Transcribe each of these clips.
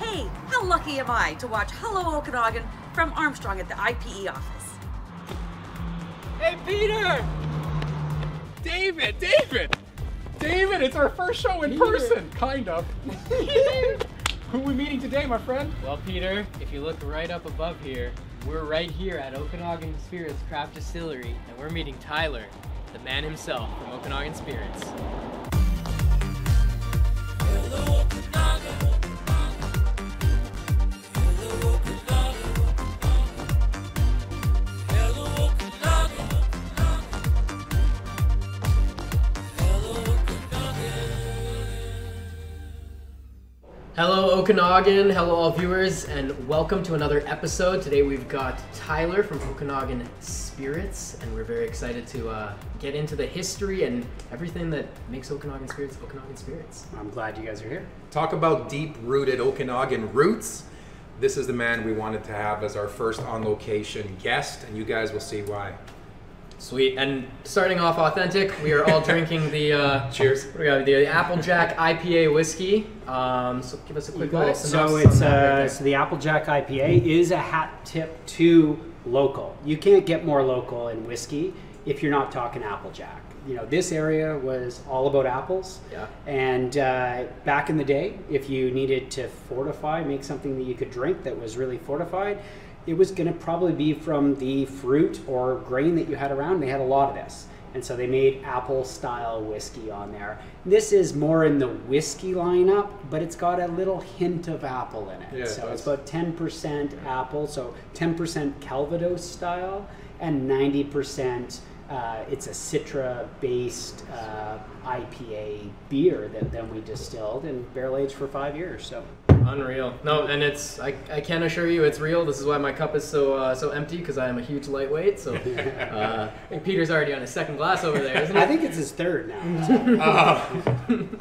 Hey, how lucky am I to watch Hello Okanagan from Armstrong at the IPE office. Hey, Peter! David, it's our first show in person, kind of. Who are we meeting today, my friend? Well, Peter, if you look right up above here, we're right here at Okanagan Spirits Craft Distillery, and we're meeting Tyler, the man himself from Okanagan Spirits. Hello, Okanagan. Hello, Okanagan. Hello, Okanagan. Hello, Okanagan. Hello, Okanagan. Hello, all viewers, and welcome to another episode. Today we've got Tyler from Okanagan Spirits, and we're very excited to get into the history and everything that makes Okanagan Spirits Okanagan Spirits. I'm glad you guys are here. Talk about deep-rooted Okanagan roots. This is the man we wanted to have as our first on-location guest, and you guys will see why. Sweet. And starting off authentic, we are all drinking the Cheers. We got the Applejack IPA whiskey. So give us a quick little synopsis. So it's so the Applejack IPA is a hat tip to local. You can't get more local in whiskey if you're not talking Applejack. You know, this area was all about apples. Yeah. And back in the day, if you needed to fortify, make something that you could drink that was really fortified, it was going to probably be from the fruit or grain that you had around. They had a lot of this. And so they made apple style whiskey on there. This is more in the whiskey lineup, but it's got a little hint of apple in it. Yeah, so it's about 10% apple, so 10% Calvados style, and 90% it's a Citra-based IPA beer that then we distilled and barrel aged for 5 years. So Unreal. No, and it's I can assure you it's real. This is why my cup is so empty, because I am a huge lightweight. So I think Peter's already on his second glass over there, isn't he? I think it's his third now. So.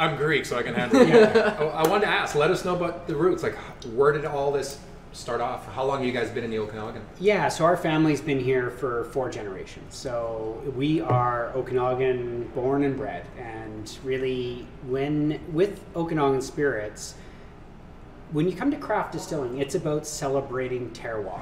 I'm Greek, so I can handle it. I wanted to ask, let us know about the roots. Like, where did all this start off? How long have you guys been in the Okanagan? Yeah, so our family's been here for 4 generations. So we are Okanagan born and bred. And really, with Okanagan Spirits, when you come to craft distilling, it's about celebrating terroir.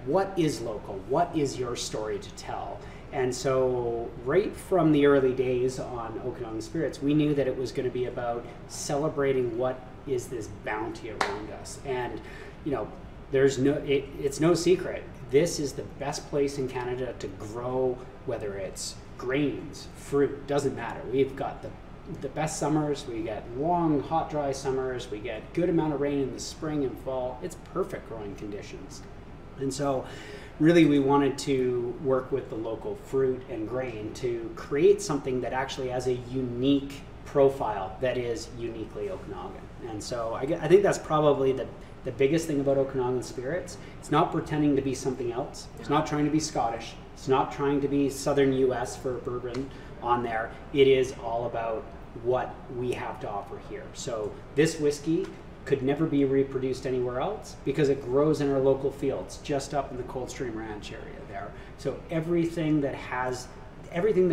What is local? What is your story to tell? And so right from the early days on Okanagan Spirits, we knew that it was going to be about celebrating what is this bounty around us. And, you know, it's no secret. This is the best place in Canada to grow, whether it's grains, fruit, doesn't matter. We've got the best summers, we get long, hot, dry summers, we get good amount of rain in the spring and fall. It's perfect growing conditions. And so really we wanted to work with the local fruit and grain to create something that actually has a unique profile that is uniquely Okanagan. And so I think that's probably the biggest thing about Okanagan Spirits. It's not pretending to be something else. It's not trying to be Scottish. It's not trying to be Southern US for bourbon on there. It is all about what we have to offer here. So this whiskey could never be reproduced anywhere else because it grows in our local fields just up in the Coldstream Ranch area there. So everything that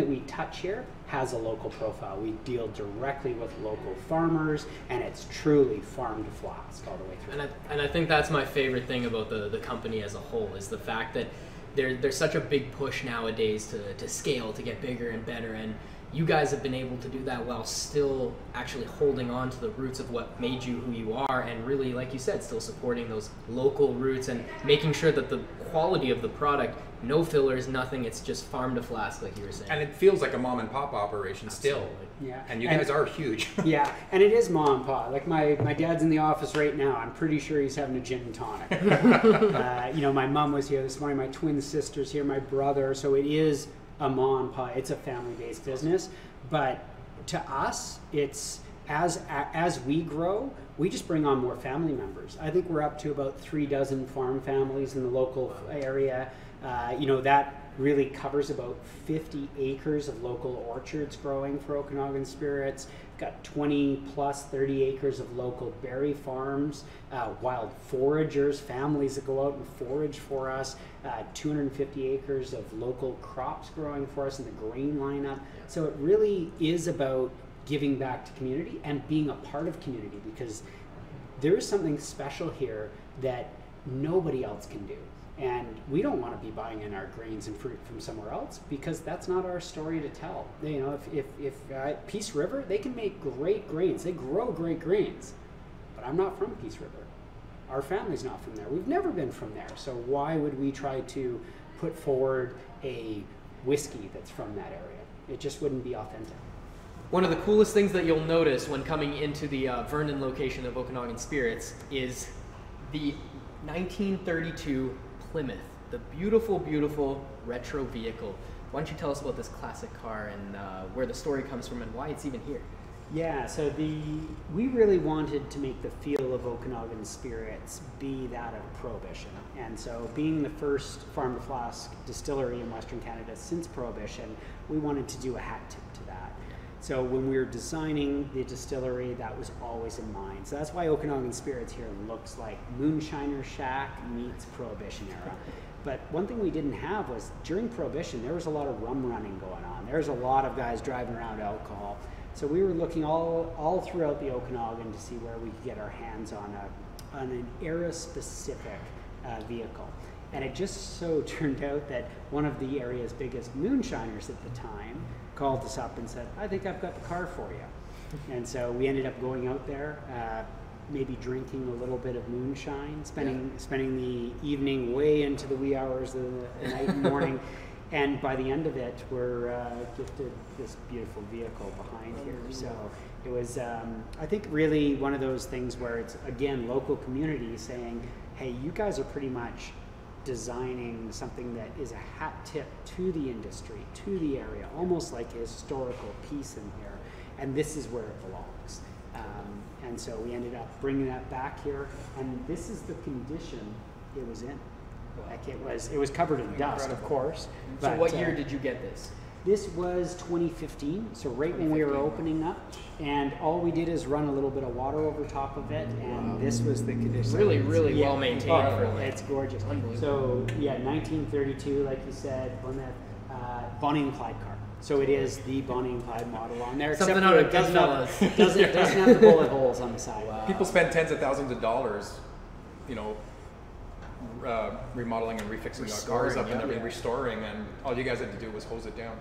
we touch here has a local profile. We deal directly with local farmers, and it's truly farm to flask all the way through. And I think that's my favorite thing about the company as a whole, is the fact that there's such a big push nowadays to scale, to get bigger and better, and you guys have been able to do that while still actually holding on to the roots of what made you who you are, and really, like you said, still supporting those local roots and making sure that the quality of the product, no fillers, nothing, it's just farm to flask, like you were saying. And it feels like a mom and pop operation still. Yeah. And you guys are huge. Yeah, and it is mom and pop. Like my dad's in the office right now. I'm pretty sure he's having a gin and tonic. You know, my mom was here this morning. My twin sister's here. My brother. So it is a mom and pop. It's a family-based business. But to us, it's as we grow, we just bring on more family members. I think we're up to about 36 farm families in the local area. You know, that really covers about 50 acres of local orchards growing for Okanagan Spirits. Got 20 plus 30 acres of local berry farms, wild foragers, families that go out and forage for us, 250 acres of local crops growing for us in the grain lineup. So it really is about giving back to community and being a part of community, because there is something special here that nobody else can do. And we don't want to be buying in our grains and fruit from somewhere else because that's not our story to tell. You know, if Peace River, they can make great grains. They grow great grains. But I'm not from Peace River. Our family's not from there. We've never been from there. So why would we try to put forward a whiskey that's from that area? It just wouldn't be authentic. One of the coolest things that you'll notice when coming into the Vernon location of Okanagan Spirits is the 1932 Plymouth, the beautiful, beautiful retro vehicle. Why don't you tell us about this classic car and where the story comes from and why it's even here? Yeah, so we really wanted to make the feel of Okanagan Spirits be that of Prohibition. And so being the first farm-to-flask distillery in Western Canada since Prohibition, we wanted to do a hat tip to that. So when we were designing the distillery, that was always in mind. So that's why Okanagan Spirits here looks like Moonshiner Shack meets Prohibition era. But one thing we didn't have was during Prohibition, there was a lot of rum running going on. There was a lot of guys driving around alcohol. So we were looking all throughout the Okanagan to see where we could get our hands on an era-specific vehicle. And it just so turned out that one of the area's biggest moonshiners at the time called us up and said, I think I've got the car for you. And so we ended up going out there, maybe drinking a little bit of moonshine, spending the evening way into the wee hours of the night and morning. And by the end of it, we're gifted this beautiful vehicle behind here. So it was, I think, really one of those things where it's, again, local community saying, hey, you guys are pretty much designing something that is a hat tip to the industry, to the area, almost like a historical piece in here. And this is where it belongs. And so we ended up bringing that back here. And this is the condition it was in. Like it was covered in dust, of course. So But, what year did you get this? This was 2015, so right when we were opening up, and all we did is run a little bit of water over top of it, and this was the condition. Really, really well maintained. Oh, it's gorgeous. Unbelievable. So yeah, 1932, like you said, Plymouth, Bonnie and Clyde car. So it is the Bonnie and Clyde model on there. Something except out for of it doesn't have the bullet holes on the side. Wow. People spend tens of thousands of dollars, you know, remodeling and refixing the cars up and everything, restoring, and all you guys had to do was hose it down.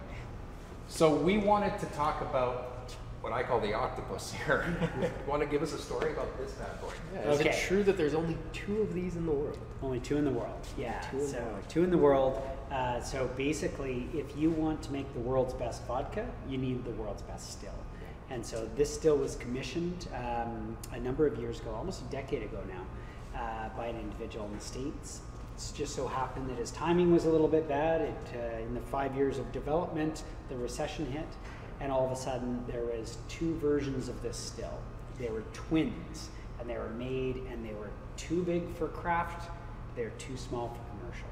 So we wanted to talk about what I call the octopus here. You want to give us a story about this bad boy? Yeah, is it true that there's only 2 of these in the world? Only 2 in the world, yeah. Two in the world. 2 in the world. So basically, if you want to make the world's best vodka, you need the world's best still. And so this still was commissioned a number of years ago, almost a decade ago now, by an individual in the States. It's just so happened that his timing was a little bit bad. In the 5 years of development, the recession hit, and all of a sudden there was 2 versions of this still. They were twins, and they were made, and they were too big for craft. They were too small for commercial.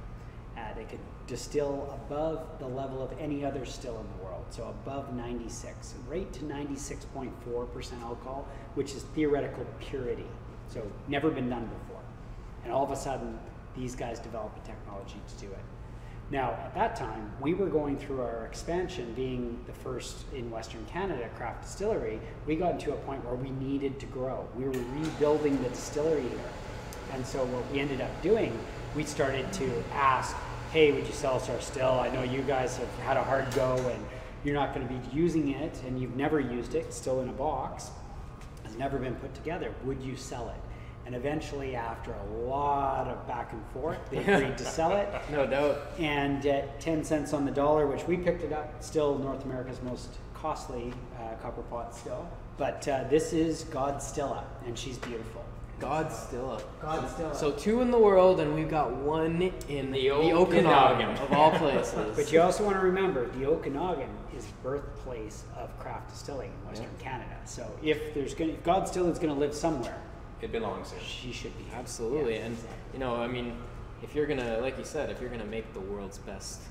They could distill above the level of any other still in the world, so above 96, right to 96.4% alcohol, which is theoretical purity. So never been done before. And all of a sudden, these guys developed a technology to do it. Now, at that time, we were going through our expansion, being the first in Western Canada craft distillery. We got to a point where we needed to grow. We were rebuilding the distillery here. And so what we ended up doing, we started to ask, hey, would you sell us our still? I know you guys have had a hard go and you're not going to be using it, and you've never used it, it's still in a box, has never been put together. Would you sell it? And eventually, after a lot of back and forth, they agreed to sell it. No doubt. And at 10 cents on the dollar, which we picked it up, still North America's most costly copper pot still. But this is Godstilla, and she's beautiful. Godstilla. Godstilla. So 2 in the world, and we've got 1 in the Okanagan, of all places. But you also want to remember, the Okanagan is birthplace of craft distilling in Western Canada. So if Godstilla is going to live somewhere, It belongs here. she should be. Absolutely, Yeah, and exactly. you know, I mean, if you're gonna, like you said, if you're gonna make the world's best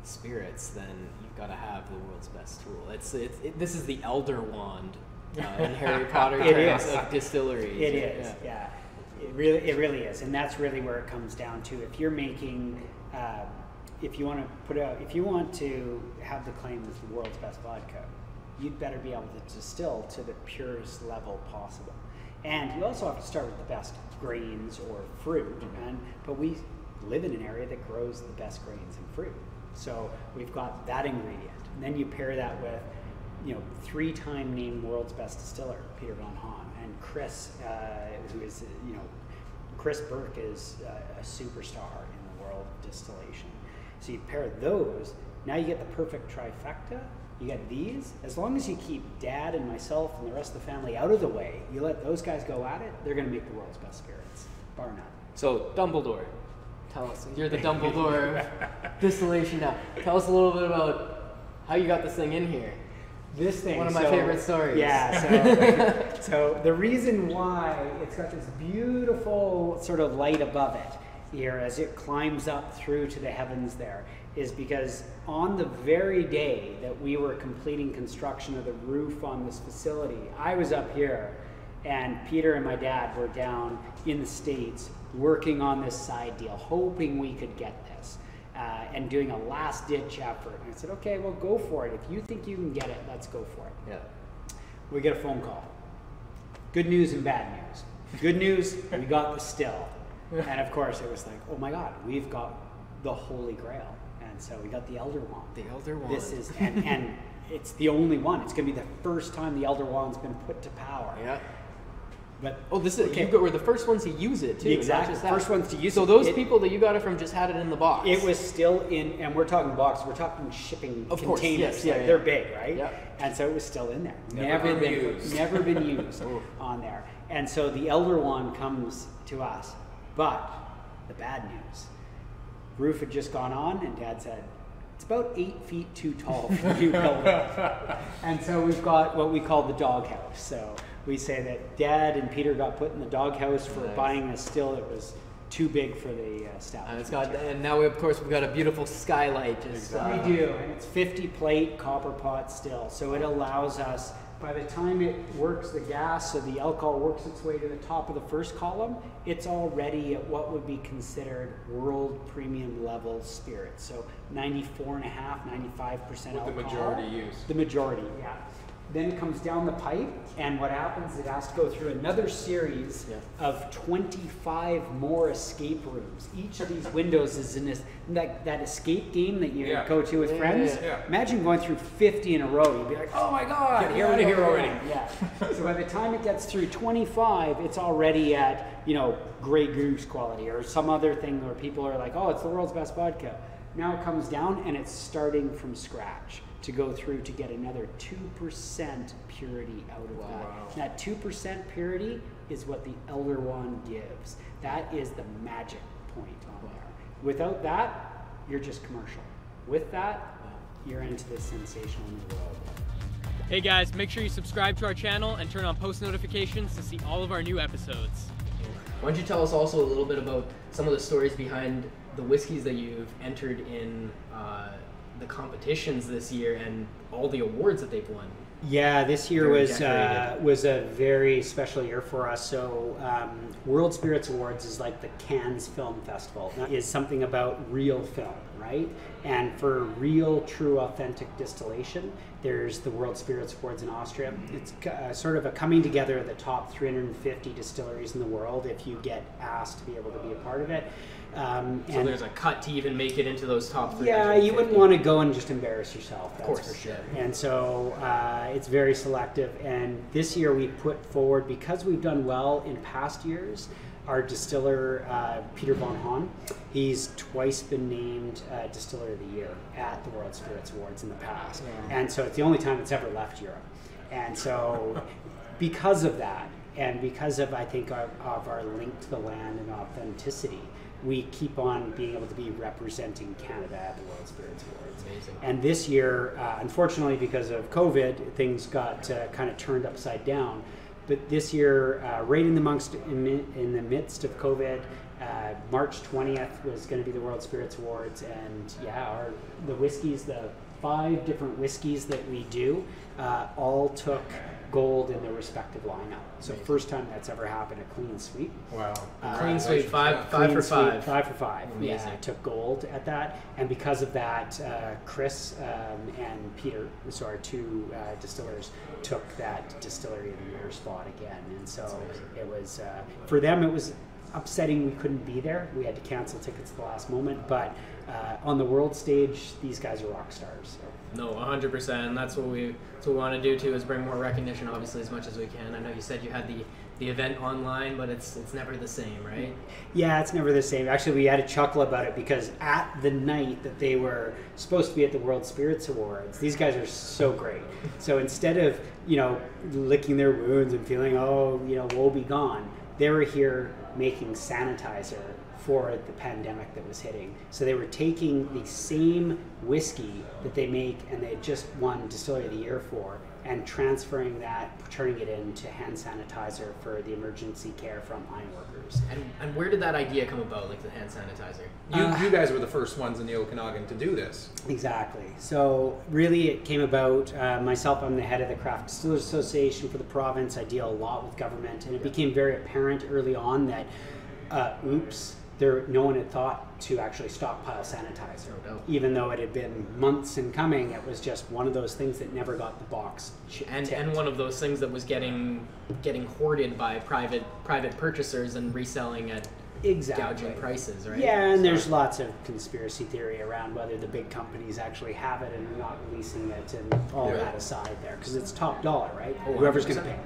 spirits, then you've got to have the world's best tool. This is the Elder Wand in Harry Potter It terms is. of distilleries. It is, yeah. It really is, and that's really where it comes down to. If you're making, if you want to have the claim as the world's best vodka, you'd better be able to distill to the purest level possible. And you also have to start with the best grains or fruit. But we live in an area that grows the best grains and fruit. So we've got that ingredient. And then you pair that with, 3-time named world's best distiller, Peter Von Hahn, and Chris, who is, Chris Burke is a superstar in the world of distillation. So you pair those, now you get the perfect trifecta. You get these. As long as you keep Dad and myself and the rest of the family out of the way, you let those guys go at it, they're going to make the world's best spirits, bar none. So Dumbledore, tell us. You're the Dumbledore of distillation now. Tell us a little bit about how you got this thing in here. This thing. One of my favorite stories. Yeah. So the reason why it's got this beautiful sort of light above it here as it climbs up through to the heavens there is because on the very day that we were completing construction of the roof on this facility, I was up here and Peter and my dad were down in the States working on this side deal, hoping we could get this and doing a last ditch effort. And I said, okay, well, go for it. If you think you can get it, let's go for it. Yeah. We get a phone call. Good news and bad news. Good news, we got the still. And of course it was like, oh my God, we've got the Holy Grail. And so we got the Elder Wand. The Elder Wand. This is, and it's the only one. It's going to be the first time the Elder Wand's been put to power. Yeah. But this is you were the first ones to use it too. Exactly. Not just that. First ones to use it. So those people that you got it from just had it in the box. It was still in, and we're talking boxes. We're talking shipping of course, containers. yes, yeah, They're big, right? Yeah. And so it was still in there. Never been used. Never been used on there. And so the Elder Wand comes to us. But the bad news, roof had just gone on, and Dad said, it's about 8 feet too tall for you to build it. And so we've got what we call the doghouse. So we say that Dad and Peter got put in the doghouse for buying a still that was too big for the staff. And now we've got a beautiful skylight. Just we do, and it's 50 plate copper pot still. So it allows us, by the time it works the gas, so the alcohol works its way to the top of the first column, it's already at what would be considered world premium level spirits. So 94.5, 95% alcohol. The majority use. The majority, yeah. Then it comes down the pipe, and what happens, it has to go through another series of 25 more escape rooms. Each of these windows is in this, that escape game that you go to with friends. Yeah. Imagine going through 50 in a row. You'd be like, oh my God, Get out of here already. Yeah. So by the time it gets through 25, it's already at, Grey Goose quality or some other thing where people are like, oh, it's the world's best vodka. Now it comes down, and it's starting from scratch to go through to get another 2% purity out of that. Wow. That 2% purity is what the Elder Wand gives. That is the magic point on there. Without that, you're just commercial. With that, you're into this sensational new world. Hey guys, make sure you subscribe to our channel and turn on post notifications to see all of our new episodes. Why don't you tell us also a little bit about some of the stories behind the whiskeys that you've entered in the competitions this year and all the awards that they've won? Yeah, this year Very was a very special year for us. So World Spirits Awards is like the Cannes Film Festival. It is something about real film, right? And for real, true, authentic distillation, there's the World Spirits Awards in Austria. It's sort of a coming together of the top 350 distilleries in the world if you get asked to be able to be a part of it. So there's a cut to even make it into those top 350. Yeah, you wouldn't want to go and just embarrass yourself, that's of course, for sure. Yeah. And so it's very selective. And this year we put forward, because we've done well in past years, our distiller, Peter Von Hahn, he's twice been named Distiller of the Year at the World Spirits Awards in the past. Yeah. And so it's the only time it's ever left Europe. And so because of that, and because of, I think, of our link to the land and authenticity, we keep on being able to be representing Canada at the World Spirits Awards. Amazing. And this year, unfortunately, because of COVID, things got kind of turned upside down. But this year, right in the midst of COVID, March 20th was going to be the World Spirits Awards, and the whiskeys, the 5 different whiskeys that we do, all took gold in their respective lineup. So first time that's ever happened, a clean sweep. Wow. Clean sweep, five Clean for sweep, five. 5 for 5. Amazing. Yeah, took gold at that, and because of that, Chris and Peter, so our two distillers, took that distillery of the year spot again. And so it was for them. It was upsetting we couldn't be there. We had to cancel tickets at the last moment, but on the world stage, these guys are rock stars. So. No, 100%. And that's what we want to do too, is bring more recognition, obviously, as much as we can. I know you said you had the event online, but it's never the same, right? Yeah, it's never the same. Actually, we had a chuckle about it because at the night that they were supposed to be at the World Spirits Awards, these guys are so great. So instead of, licking their wounds and feeling, woe be gone, they were here making sanitizer for the pandemic that was hitting. So they were taking the same whiskey that they make and they had just won Distillery of the Year for, and transferring that, turning it into hand sanitizer for the emergency care frontline workers. And where did that idea come about, like the hand sanitizer? You guys were the first ones in the Okanagan to do this. Exactly. So really it came about, myself, I'm the head of the Craft Distillers Association for the province. I deal a lot with government, and it became very apparent early on that, no one had thought to actually stockpile sanitizer. No. Even though it had been months in coming, it was just one of those things that never got the box ticked. And one of those things that was getting hoarded by private purchasers and reselling at gouging prices, right? Yeah, and there's lots of conspiracy theory around whether the big companies actually have it and are not releasing it, and all that aside there, because it's top dollar, right? Whoever's going to pay.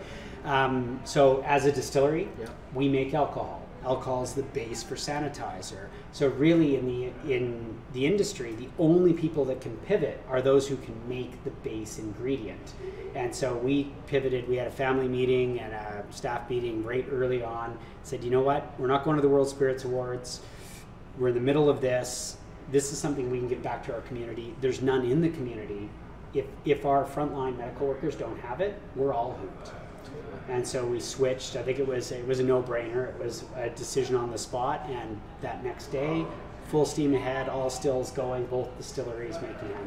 So as a distillery, we make alcohol. Alcohol is the base for sanitizer. So really in the industry, the only people that can pivot are those who can make the base ingredient. And so we pivoted. We had a family meeting and a staff meeting right early on. Said, you know what? We're not going to the World Spirits Awards. We're in the middle of this. This is something we can give back to our community. There's none in the community. If our frontline medical workers don't have it, we're all hooped. And so we switched. I think it was a no-brainer. It was a decision on the spot, and that next day, full steam ahead, all stills going, both distilleries making it.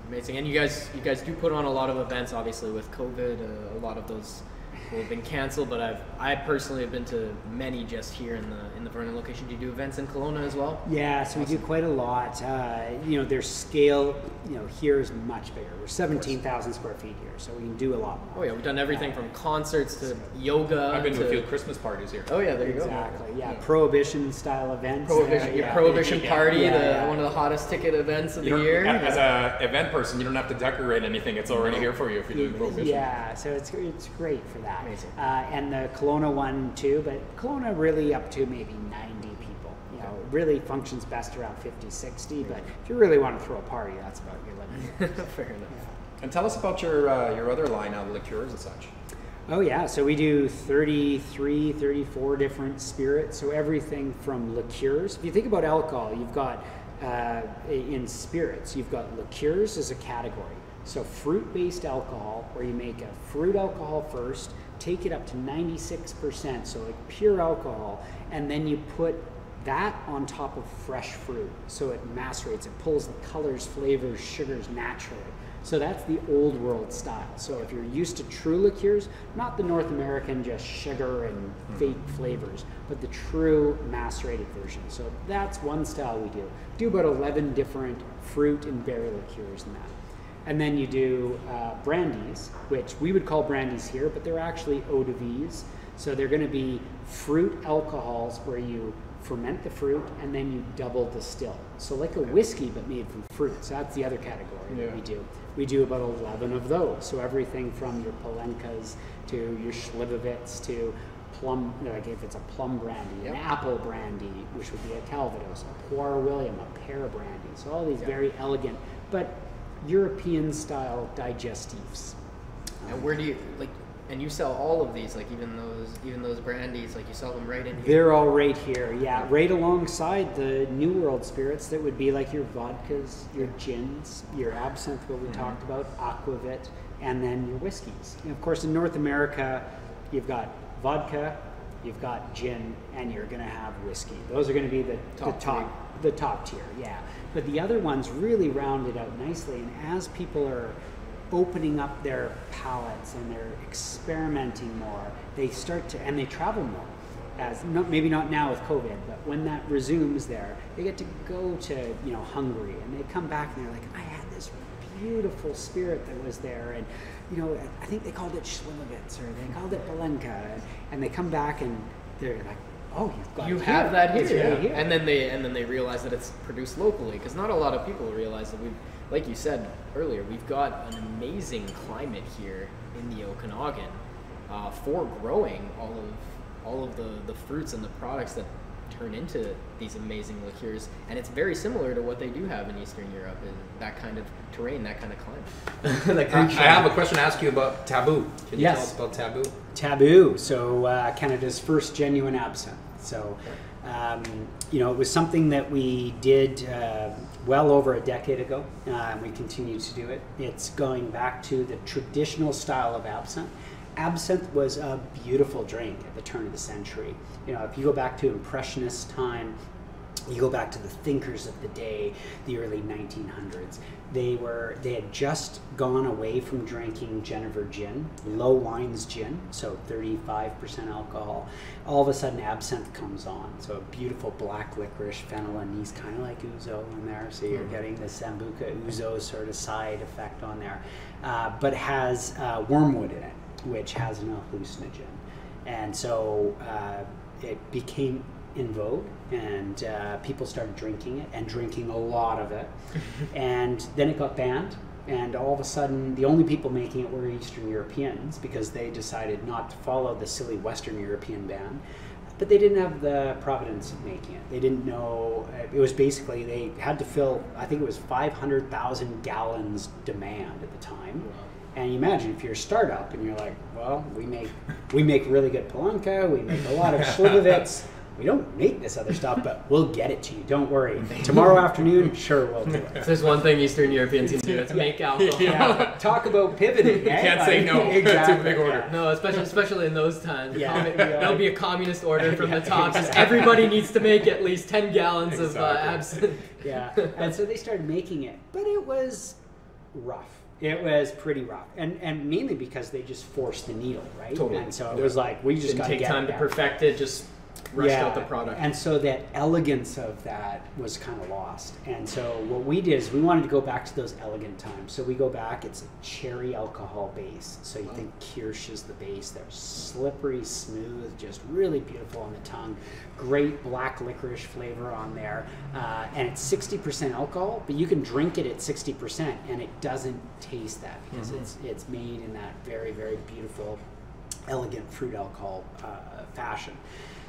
Amazing. And you guys do put on a lot of events, obviously with COVID. A lot of those will have been canceled, but I personally have been to many just here in the Vernon location. Do you do events in Kelowna as well? Yeah, so we do quite a lot. Their scale, here is much bigger. We're 17,000 square feet here, so we can do a lot more. Oh yeah, we've done everything from concerts to yoga. I've been to a few Christmas parties here. Oh yeah, there you go. Exactly. Yeah, Prohibition style events. Prohibition party, one of the hottest ticket events of the year. As an event person, you don't have to decorate anything. It's already here for you if you're doing Prohibition. Yeah, so it's great for that. Amazing. And the Kelowna one too, but Kelowna really up to maybe 90 people. It really functions best around 50, 60, but if you really want to throw a party, that's about your limit. Fair enough. And tell us about your other line of liqueurs and such. Oh yeah, so we do 33, 34 different spirits, so everything from liqueurs. If you think about alcohol, you've got, in spirits, you've got liqueurs as a category. So fruit-based alcohol, where you make a fruit alcohol first, take it up to 96%, so like pure alcohol, and then you put that on top of fresh fruit. So it macerates, it pulls the colors, flavors, sugars naturally. So that's the old world style. So if you're used to true liqueurs, not the North American just sugar and fake flavors, but the true macerated version. So that's one style we do. Do about 11 different fruit and berry liqueurs in that. And then you do brandies, which we would call brandies here, but they're actually eau de vies. So they're going to be fruit alcohols where you ferment the fruit and then you double distill. So like a whiskey, but made from fruit. So that's the other category that we do. We do about 11 of those. So everything from your Palenkas to your Slivovitz to plum, like if it's a plum brandy, an apple brandy, which would be a Calvados, a Poire William, a pear brandy. So all these very elegant, but European style digestives. And where do you and you sell all of these, like even those brandies, like you sell them right in here? They're all right here, yeah, right alongside the New World spirits that would be like your vodkas, your gins, your absinthe, what we talked about, aquavit, and then your whiskeys. And of course, in North America, you've got vodka, you've got gin, and you're going to have whiskey. Those are going to be the top tier, yeah. But the other ones really round it out nicely, and as people are opening up their palates and they're experimenting more. They start to, and they travel more. As maybe not now with COVID, but when that resumes there, they get to go to Hungary, and they come back and they're like, I had this beautiful spirit that was there, and I think they called it Schwilowitz or they called it Balenka, and they come back and they're like, oh, you have that here. And then they realize that it's produced locally, because not a lot of people realize that like you said earlier, we've got an amazing climate here in the Okanagan for growing all of the fruits and the products that turn into these amazing liqueurs, and it's very similar to what they do have in Eastern Europe, in that kind of terrain, that kind of climate. I have a question to ask you about Taboo. Can you tell us about Taboo? Taboo, so Canada's first genuine absinthe. So, it was something that we did well over a decade ago, and we continue to do it. It's going back to the traditional style of absinthe. Absinthe was a beautiful drink at the turn of the century. If you go back to Impressionist time, you go back to the thinkers of the day, the early 1900s. They had just gone away from drinking Jennifer gin, low lines gin, so 35% alcohol. All of a sudden, absinthe comes on. So a beautiful black licorice, fennel anise, kind of like ouzo in there. So you're getting the sambuca ouzo sort of side effect on there, but has wormwood in it, which has an hallucinogen. And so it became in vogue, and people started drinking it, and drinking a lot of it. And then it got banned, and all of a sudden the only people making it were Eastern Europeans, because they decided not to follow the silly Western European ban. But they didn't have the providence of making it. They didn't know, it was basically, they had to fill, I think it was 500,000 gallons demand at the time. Wow. And you imagine if you're a startup and you're like, well, we make really good Palanka, we make a lot of Slivovitz. We don't make this other stuff, but we'll get it to you. Don't worry. Tomorrow afternoon, sure, we'll do it. If there's one thing Eastern Europeans can do, it's make alcohol. Yeah. Talk about pivoting. You can't say no. Exactly. It's a big order. No, especially in those times. Yeah. There'll be a communist order from the top. Just everybody needs to make at least 10 gallons of absinthe. Yeah. And so they started making it, but it was rough. It was pretty rough, and mainly because they just forced the needle, right? Totally. And so it was like, we just got to take get time to perfect it, just rushed out the product. And so that elegance of that was kind of lost. And so what we did is we wanted to go back to those elegant times. So we go back, it's a cherry alcohol base. So you think Kirsch is the base. They're slippery, smooth, just really beautiful on the tongue. Great black licorice flavor on there. And it's 60% alcohol, but you can drink it at 60% and it doesn't taste that, because it's made in that very, very beautiful, elegant fruit alcohol fashion.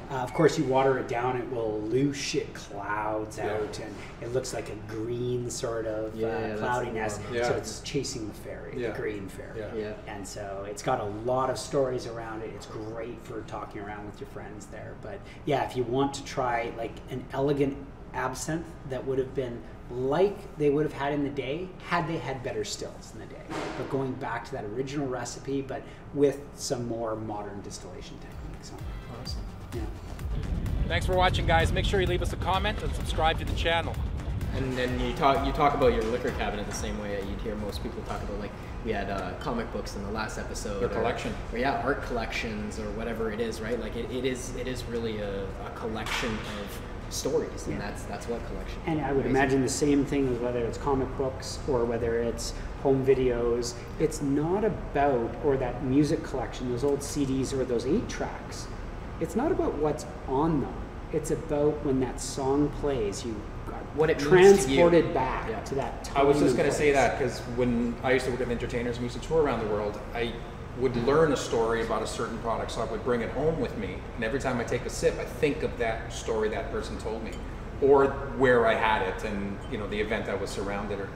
Of course, you water it down, it will loose it clouds out, and it looks like a green sort of cloudiness. So it's chasing the fairy, the green fairy. And so it's got a lot of stories around it. It's great for talking around with your friends there. But yeah, if you want to try like an elegant absinthe that would have been like they would have had in the day, had they had better stills in the day. But going back to that original recipe, but with some more modern distillation techniques. So, awesome. Yeah. Thanks for watching, guys. Make sure you leave us a comment and subscribe to the channel. And then you talk about your liquor cabinet the same way you'd hear most people talk about, like we had comic books in the last episode. Their collection. Or art collections or whatever it is, right? Like it is really a collection of stories, and that's what collection. And I would imagine the same thing with whether it's comic books or whether it's home videos. It's not about, or that music collection, those old CDs or those 8-tracks. It's not about what's on them. It's about when that song plays, you what it transported to you. Back to that time. I was just going to say that, because when I used to work with entertainers and we used to tour around the world, I would learn a story about a certain product, so I would bring it home with me, and every time I take a sip, I think of that story that person told me, or where I had it, and the event I was surrounded, or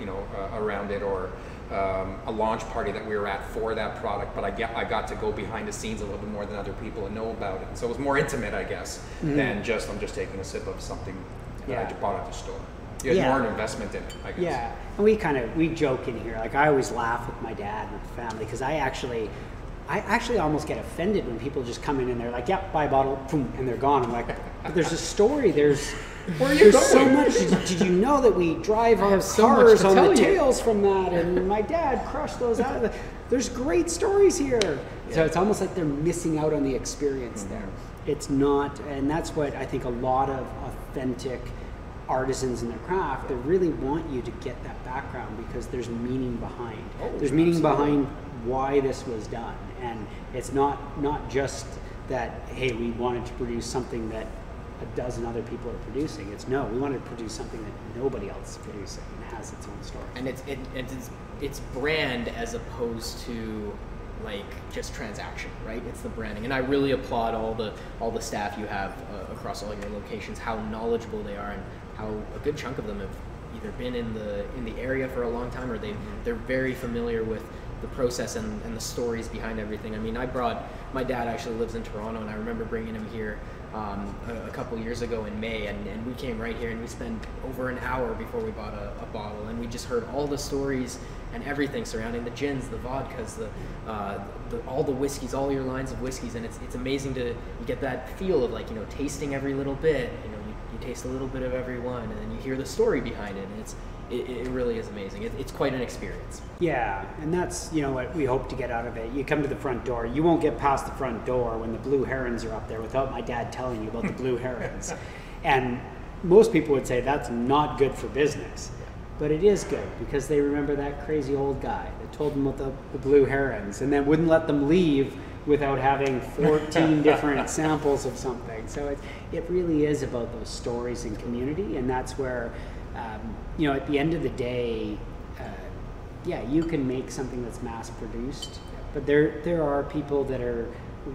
around it, or a launch party that we were at for that product. But I got to go behind the scenes a little bit more than other people and know about it, and so it was more intimate, I guess, than just I'm just taking a sip of something that I just bought at the store. You had more an investment in it, I guess. Yeah, and we joke in here. Like I always laugh with my dad and the family, because I actually I actually almost get offended when people just come in and they're like, "Yep, buy a bottle, boom," and they're gone. I'm like, but there's a story. There's so much. Did you know that we drive our cars on the tails from that? And my dad crushed those out of the. There's great stories here. Yeah. So it's almost like they're missing out on the experience there. It's not, and that's what I think a lot of authentic artisans in their craft, they really want you to get that background because there's meaning behind. There's meaning behind why this was done. And it's not just that, hey, we wanted to produce something that a dozen other people are producing. It's no, we wanted to produce something that nobody else is producing and has its own story. And it's brand as opposed to like just transaction, right? It's the branding, and I really applaud all the staff you have across all your locations, how knowledgeable they are, and how a good chunk of them have either been in the area for a long time, or they're very familiar with the process and the stories behind everything. I mean, my dad actually lives in Toronto, and I remember bringing him here a couple years ago in May, and we came right here and we spent over an hour before we bought a bottle, and we just heard all the stories and everything surrounding the gins, the vodkas, all the whiskeys, all your lines of whiskeys, and it's amazing to get that feel of like, you know, tasting every little bit. You know, you taste a little bit of every one, and then you hear the story behind it, and it really is amazing. It's quite an experience. Yeah, and that's, you know, what we hope to get out of it. You come to the front door, you won't get past the front door when the blue herons are up there without my dad telling you about the blue herons. And most people would say that's not good for business. But it is good because they remember that crazy old guy that told them about the blue herons and then wouldn't let them leave without having 14 different samples of something. So it really is about those stories and community, and that's where, you know, at the end of the day, yeah, you can make something that's mass produced, but there are people that are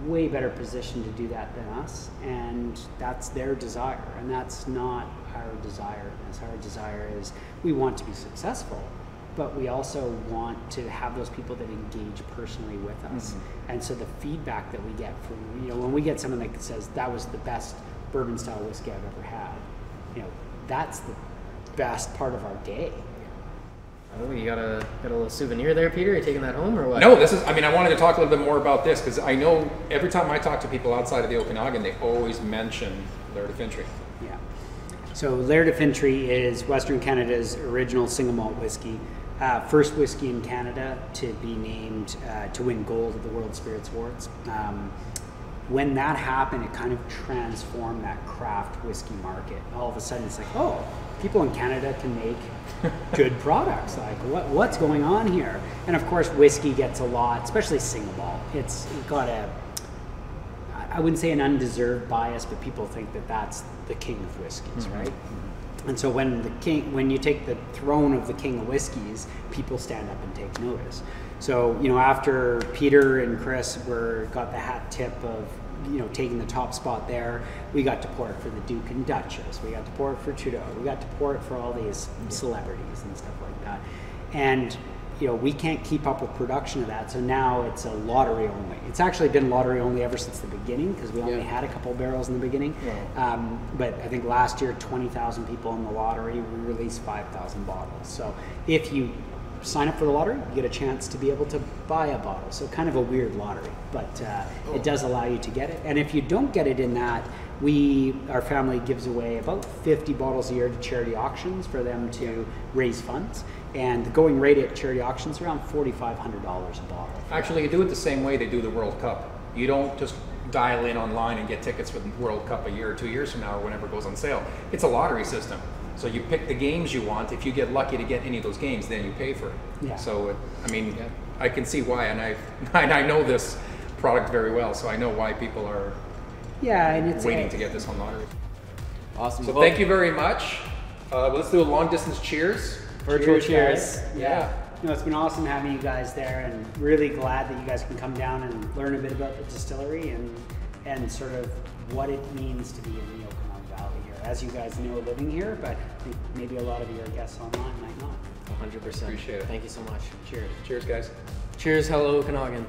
way better positioned to do that than us, and that's their desire, and that's not our desire. Our desire is we want to be successful, but we also want to have those people that engage personally with us. And so the feedback that we get from, you know, when we get someone that says that was the best bourbon style whiskey I've ever had, you know, that's the best part of our day. Oh, you got a little souvenir there, Peter? Are you taking that home or what? No, I wanted to talk a little bit more about this because I know every time I talk to people outside of the Okanagan, they always mention Laird of Fintry. Yeah. So Laird of Fintry is Western Canada's original single malt whiskey. First whiskey in Canada to be named to win gold at the World Spirits Awards. When that happened, it kind of transformed that craft whiskey market. All of a sudden, it's like, oh, people in Canada can make good products. Like, what's going on here? And of course, whiskey gets a lot, especially single malt. It's got I wouldn't say an undeserved bias, but people think that that's the king of whiskeys, right? And so when you take the throne of the king of whiskeys, people stand up and take notice. So, you know, after Peter and Chris got the hat tip of, you know, taking the top spot there, we got to pour it for the Duke and Duchess. We got to pour it for Trudeau. We got to pour it for all these celebrities and stuff like that. And, you know, we can't keep up with production of that. So now it's a lottery only. It's actually been lottery only ever since the beginning because we only had a couple barrels in the beginning. But I think last year, 20,000 people in the lottery. We released 5,000 bottles. So if you sign up for the lottery, you get a chance to be able to buy a bottle. So kind of a weird lottery, but it does allow you to get it. And if you don't get it in that, our family gives away about 50 bottles a year to charity auctions for them to raise funds. And the going rate at charity auctions is around $4,500 a bottle. Actually, you do it the same way they do the World Cup. You don't just dial in online and get tickets for the World Cup a year or 2 years from now or whenever it goes on sale. It's a lottery system. So you pick the games you want. If you get lucky to get any of those games, then you pay for it. Yeah. So, I can see why, and I know this product very well, so I know why people are waiting to get this on lottery. Awesome. So thank you very much. Let's do a long distance cheers. Virtual cheers. Yeah. No, it's been awesome having you guys there, and really glad that you guys can come down and learn a bit about the distillery and sort of what it means to be in the Okanagan Valley here. As you guys know, living here, but I think maybe a lot of your guests online might not. 100%. Appreciate it. Thank you so much. Cheers. Cheers, guys. Cheers. Hello, Okanagan.